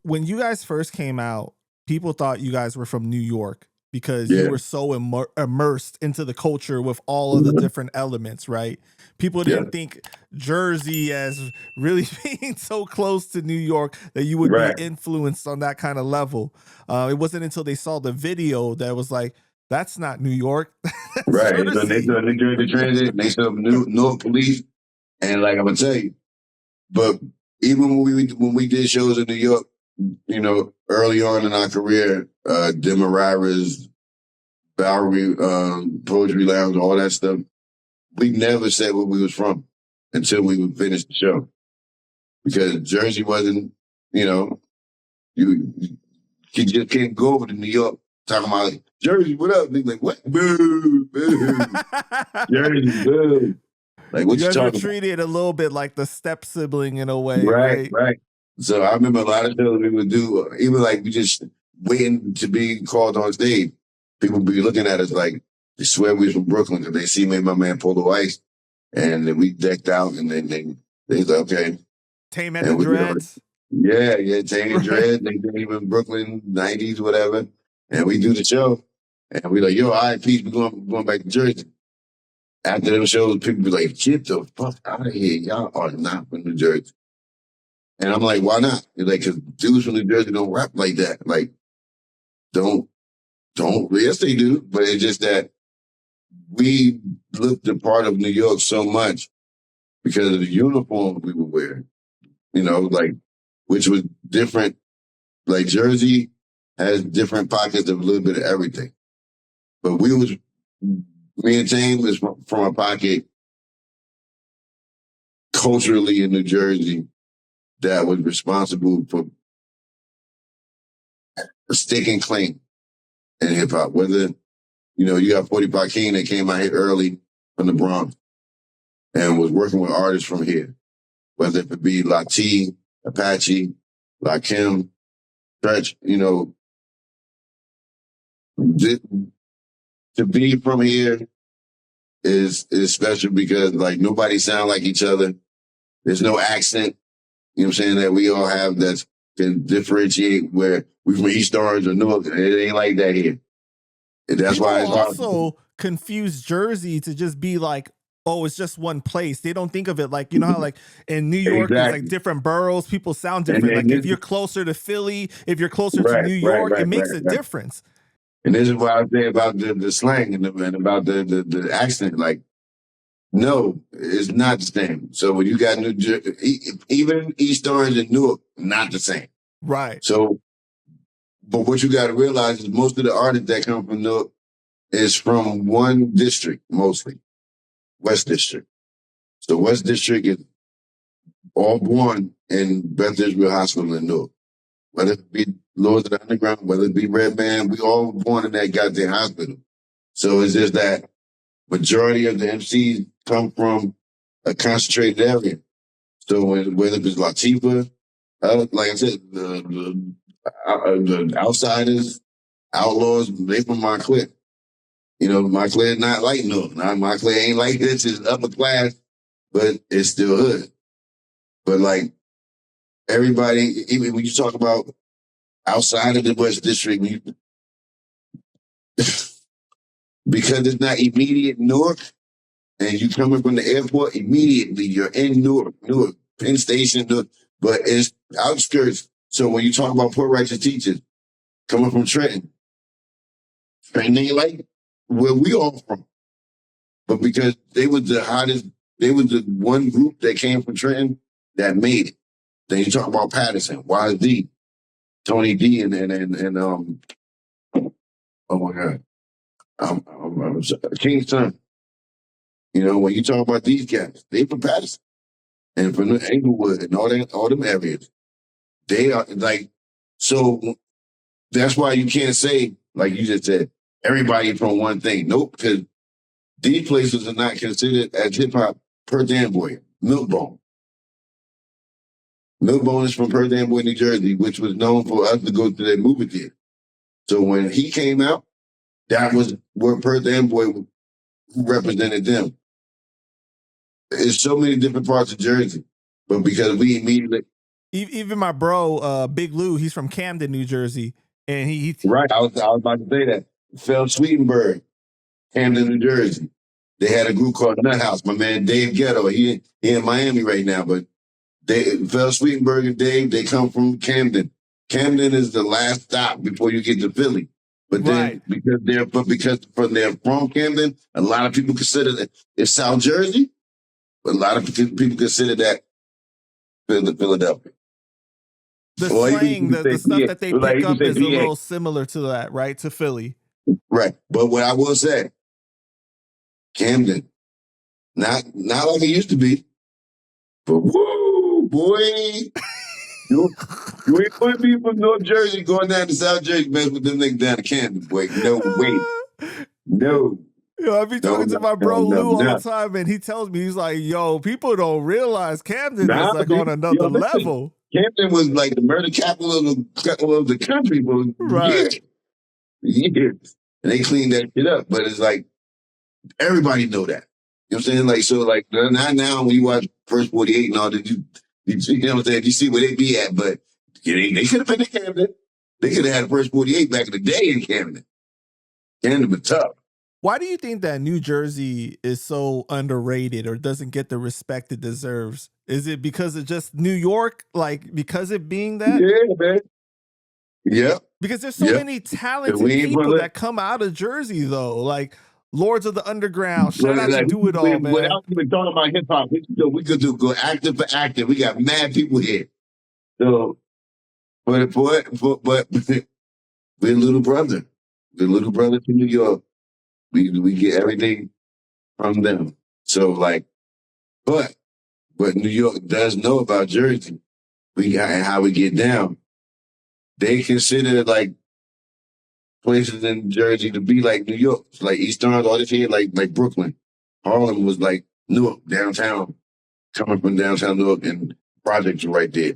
when you guys first came out, people thought you guys were from New York because you Yeah. were so immersed into the culture with all of the different elements, right? People didn't think Jersey as really being so close to New York that you would be Right. influenced on that kind of level. It wasn't until they saw the video that was like, that's not New York. That's Right. So Jersey. they saw New Jersey Transit, they saw Newark Police, and like I'm gonna tell you, but even when we did shows in New York, you know, early on in our career, Demerira's, Bowery, Poetry Lounge, all that stuff, we never said where we was from until we would finish the show. Because Jersey wasn't, you know, you just can't go over to New York talking about like, Jersey, what up? They like, what? Boo, boo. Jersey, boo. Like, what you guys you were talking treated a little bit like the step sibling in a way, Right, right? right. So I remember a lot of shows we would do, even like we just waiting to be called on stage. People would be looking at us like, they swear we was from Brooklyn because they see me and my man Polo Ice, and then we decked out, and then they like, okay. Tame and the Dreads. Yeah, Tame and Dreads. They did even Brooklyn, 90s, whatever. And we do the show, and we like, yo, all right, peace, we're going back to Jersey. After them shows, people be like, get the fuck out of here. Y'all are not from New Jersey. And I'm like, why not? They're like, because dudes from New Jersey don't rap like that. Like, don't. Yes, they do. But it's just that we looked a part of New York so much because of the uniforms we were wearing, you know, like, which was different. Like, Jersey has different pockets of a little bit of everything. But me and Tame was from a pocket culturally in New Jersey that was responsible for sticking clean in hip hop. Whether, you know, you got 45 King that came out here early from the Bronx and was working with artists from here. Whether it be Lati, Apache, Lakim, Treach, you know, to be from here is special because like nobody sound like each other. There's no accent, you know what I'm saying, that we all have that can differentiate where we from East Orange or Newark. It ain't like that here. And that's People why it's also confuse Jersey to just be like, oh, it's just one place. They don't think of it like, you know how like in New York, there's like different boroughs, people sound different. Like if you're closer to Philly, if you're closer to New York, it makes a difference. And this is what I say about the slang and about the accent. Like, no, it's not the same. So when you got New Jersey, even East Orange and Newark, not the same. Right. So, but what you got to realize is most of the artists that come from Newark is from one district, mostly, West District. So West District is all born in Beth Israel Hospital in Newark. Whether it be Lords of the Underground, whether it be Redman, we all born in that goddamn hospital. So it's just that majority of the MCs come from a concentrated area. So whether it's Latifah, like I said, the Outsiders, Outlaws, they from Montclair. You know, Montclair not like Newark. Montclair ain't like this. It's upper class, but it's still hood. But like everybody, even when you talk about outside of the West District, because it's not immediate Newark, and you coming from the airport, immediately you're in Newark, Penn Station, Newark, but it's outskirts. So when you talk about poor righteous teachers coming from Trenton ain't like where we all from. But because they was the hottest, they was the one group that came from Trenton that made it. Then you talk about Patterson, YZ, Tony D, and oh my God, King's Son. You know, when you talk about these guys, they from Patterson and from the Englewood and all them areas. They are like, so that's why you can't say, like you just said, everybody from one thing. Nope, because these places are not considered as hip hop per damn boy. Milkbone. Milkbone is from Perth Amboy, New Jersey, which was known for us to go to that movie theater. So when he came out, that was where Perth Amboy represented them. There's so many different parts of Jersey, but because we immediately, Even my bro, Big Lou, he's from Camden, New Jersey, and he Right. I was about to say that. Phil Sweetenberg, Camden, New Jersey. They had a group called Nut House. My man Dave Ghetto, he in Miami right now, but Phil Sweetenberg and Dave, they come from Camden. Camden is the last stop before you get to Philly. But then because they're from Camden, a lot of people consider that it's South Jersey, but a lot of people consider that Philadelphia. The slang, the stuff that they pick up is a little similar to that, right? To Philly. Right. But what I will say, Camden, not like it used to be, but woo, boy. You ain't going to be from North Jersey going down to South Jersey, mess with them niggas down to Camden, boy. No way. No. Yo, I be talking to my bro Lou all the time, and he tells me, he's like, yo, people don't realize Camden is like on another level. Camden was like the murder capital of the country for years. And they cleaned that shit up. But it's like, everybody know that. You know what I'm saying? Like, so like, not now when you watch First 48 and all that, you know what I'm saying? You see where they be at, but they could have been in Camden. They could have had the First 48 back in the day in Camden. Camden was tough. Why do you think that New Jersey is so underrated or doesn't get the respect it deserves? Is it because of just New York? Like, because it being that? Yeah, man. Yeah. Because there's so many talented people that come out of Jersey, though. Like, Lords of the Underground. Shout out to Do It All, man. Without even talking about hip hop, we could go active for active. We got mad people here. So, but we're little brother. The little brother to New York. We get everything from them. So like, but New York does know about Jersey. And how we get down. They consider like places in Jersey to be like New York, like East Orange, all this here, like Brooklyn. Harlem was like Newark, downtown, coming from downtown Newark, and projects are right there.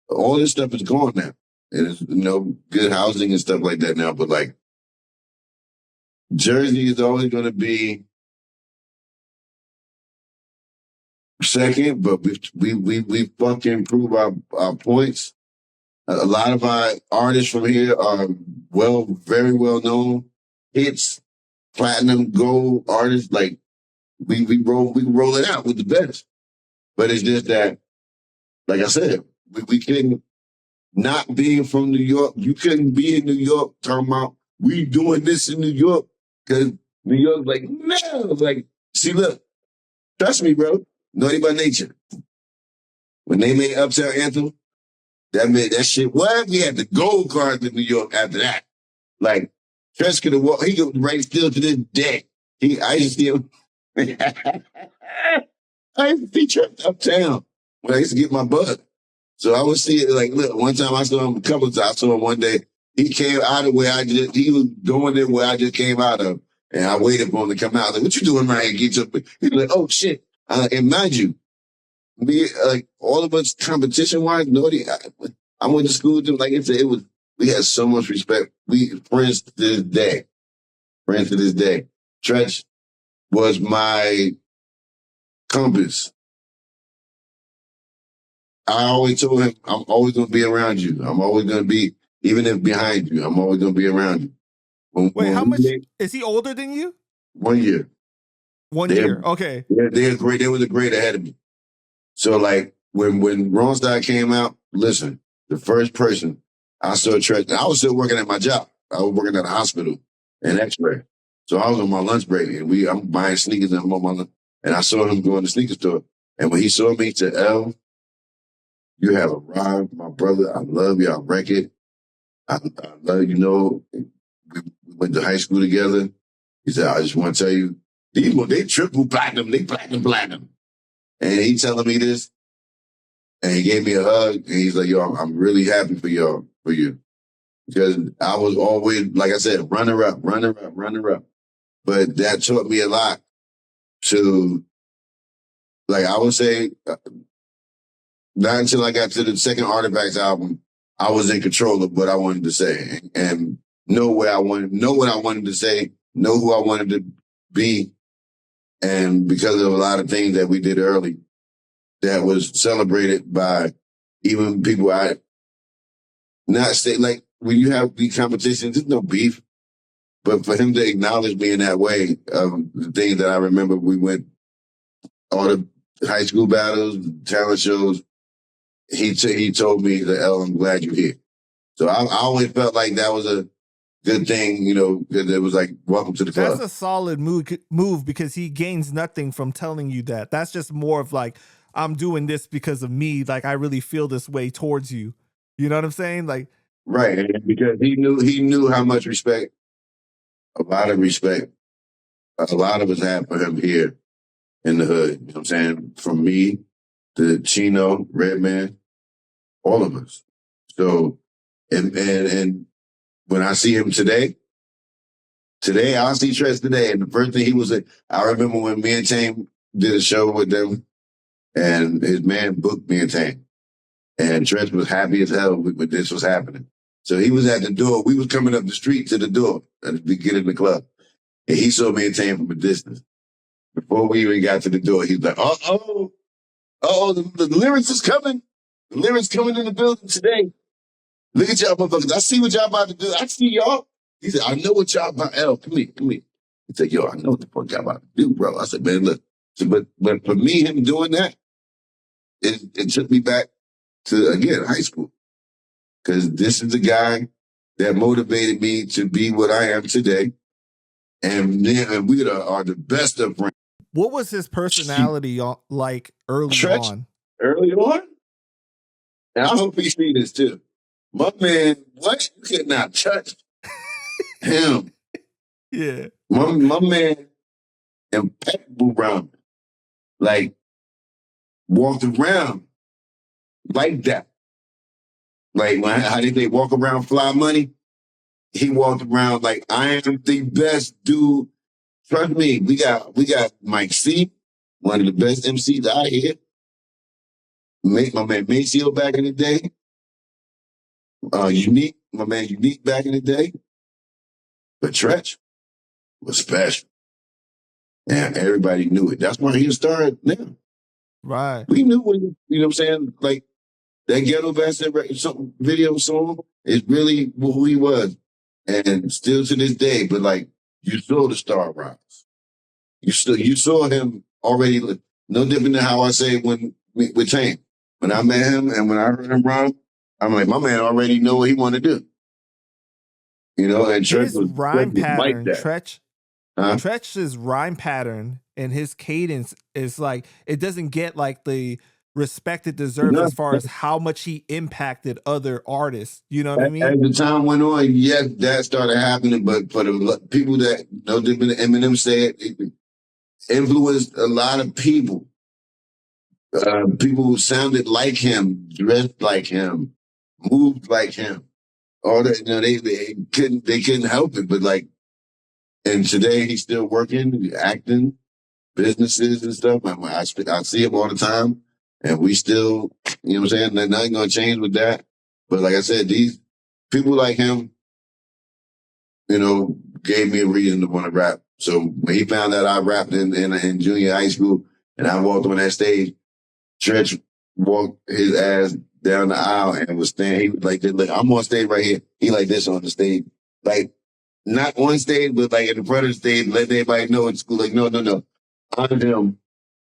All this stuff is gone now. And it's, good housing and stuff like that now, but like, Jersey is always going to be second, but we fucking prove our points. A lot of our artists from here are very well known hits, platinum, gold artists. Like we roll it out with the best. But it's just that, like I said, we couldn't, not being from New York, you couldn't be in New York talking about we doing this in New York. Because New York's like, no. Like, see, look, trust me, bro. Naughty by Nature. When they made Uptown Anthem, that shit, what? We had the gold card in New York after that. Like, Treach could have walked, he could write still to this day. I used to see him. I used to see Treach Uptown when I used to get my bug. So I would see it like, look, one time I saw him a couple of times. I saw him one day. He came out of he was going in where I just came out of. And I waited for him to come out. I was like, what you doing right here? He's like, oh shit. And mind you, me, like all of us competition wise, I went to school with him. Like I said, we had so much respect. We friends to this day. Friends to this day. Treach was my compass. I always told him, I'm always going to be around you. I'm always going to be, even if behind you, I'm always going to be around you. Wait, how much? Is he older than you? 1 year. 1 year, okay. They're great. They was a grade ahead of me. So like when Ronstadt came out, listen, the first person I saw Treach, I was still working at my job. I was working at a hospital in X-ray. So I was on my lunch break and I'm buying sneakers and I'm on my lunch. And I saw him go in the sneaker store. And when he saw me, he said, L, you have arrived, my brother. I love you. I wreck it. I love you. We went to high school together. He said, I just want to tell you, they triple platinum, they platinum. And he telling me this, and he gave me a hug, and he's like, yo, I'm really happy for you. Because I was always, like I said, runner up. But that taught me a lot to, like I would say, not until I got to the second Artifacts album, I was in control of what I wanted to say and know what I wanted to say, know who I wanted to be. And because of a lot of things that we did early that was celebrated by even people I not say, like, when you have these competitions, there's no beef. But for him to acknowledge me in that way, the things that I remember, we went all the high school battles, talent shows. He told me that, "L, I'm glad you're here." So I always felt like that was a good thing, you know, that it was like, welcome to the club. That's a solid move because he gains nothing from telling you that. That's just more of like, I'm doing this because of me. Like, I really feel this way towards you. You know what I'm saying? Like, right. And because he knew how much respect, a lot of respect, a lot of us have for him here in the hood. You know what I'm saying? From me to Chino, Redman, all of us. So, and when I see him today, I'll see Treach today. And the first thing he was like, I remember when me and Tame did a show with them, and his man booked me and Tame. And Treach was happy as hell when this was happening. So he was at the door. We was coming up the street to the door at the beginning of the club. And he saw me and Tame from a distance. Before we even got to the door, he's like, the lyrics is coming. The lyrics coming in the building today. Look at y'all motherfuckers. I see what y'all about to do. I see y'all. He said, I know what y'all about. L, come here. He said, yo, I know what the fuck y'all about to do, bro. I said, man, look. So, but for me, him doing that, it took me back to, again, high school. Because this is the guy that motivated me to be what I am today. And then we are the best of friends. What was his personality like early on? Early on? And I hope he see this too. My man, what? You could not touch him. Yeah. My man, impeccable around. Like, walked around like that. Like, how did they walk around fly money? He walked around like, I am the best dude. Trust me, we got Mike C, one of the best MCs out here. My man Maceo back in the day. Unique, my man Unique back in the day. But Treach was special. And everybody knew it. That's why he started now. Right. We knew when, you know what I'm saying? Like, that Ghetto Bastard video song is really who he was. And still to this day, but like, you saw the star rise. You saw him already, no different than how I say with Tame. When I met him and when I heard him rhyme, I'm like, my man already know what he want to do. You know, and his rhyme pattern, like that. Treach's rhyme pattern and his cadence is like, it doesn't get like the respect it deserves as far as how much he impacted other artists. You know what I mean? As the time went on, yes, that started happening, but for the people that know Eminem said, it influenced a lot of people. People who sounded like him, dressed like him, moved like him. All that, you know, they couldn't help it. But like, and today he's still working, acting, businesses and stuff. I see him all the time, and we still, you know what I'm saying? Nothing gonna change with that. But like I said, these people like him, you know, gave me a reason to want to rap. So when he found out I rapped in junior high school, and I walked on that stage, Treach walked his ass down the aisle and was standing. He was like this. Look, I'm on stage right here. He like this on the stage, like not on stage, but like in the front of the stage, letting everybody know in school. Like, no. I'm him.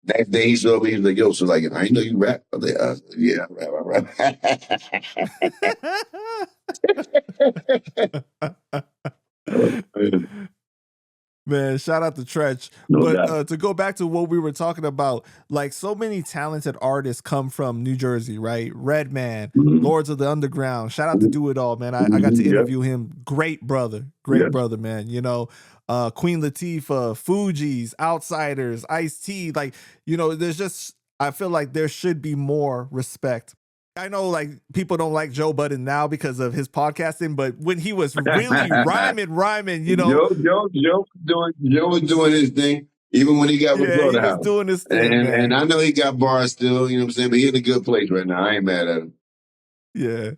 That day he saw me. He was like, "Yo, so like, I didn't know you rap." I was like, "Yeah, I rap." Man, shout out to Treach. To go back to what we were talking about, like so many talented artists come from New Jersey, right? Redman, Lords of the Underground. Shout out to Do It All, man. I got to interview him. Great brother, man. You know, Queen Latifah, Fugees, Outsiders, Ice-T. Like, you know, I feel like there should be more respect. I know like people don't like Joe Budden now because of his podcasting, but when he was really rhyming, you know. Joe was doing his thing, even when he got with Florida House. He was doing his thing, and I know he got bars still, you know what I'm saying, but he's in a good place right now. I ain't mad at him. Yeah,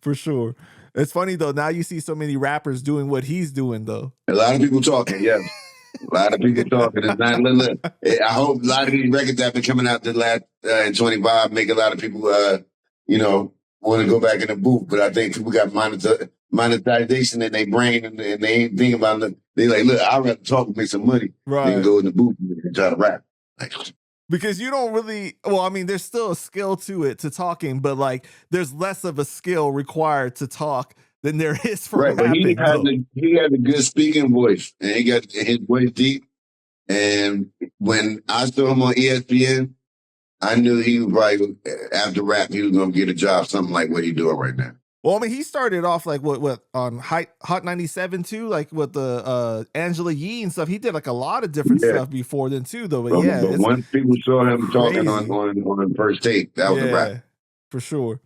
for sure. It's funny though, now you see so many rappers doing what he's doing though. A lot of people talking, yeah. A lot of people talking. It's not, look, I hope a lot of these records that have been coming out the last in 25 make a lot of people you know, want to go back in the booth. But I think people got monetization in their brain, and they ain't thinking about it. They like, look, I'd rather talk and make some money than go in the booth and try to rap. Like, because you don't really, well, I mean, there's still a skill to it, to talking, but like there's less of a skill required to talk than there is for rapping. But he had a good speaking voice, and he got his voice deep. And when I saw him on ESPN, I knew he was probably, after rap, he was going to get a job, something like what he's doing right now. Well, I mean, he started off like what on Hot 97 too, like with the Angela Yee and stuff. He did like a lot of different stuff before then too, though. But But once people saw him talking on First Take, that was the rap. For sure.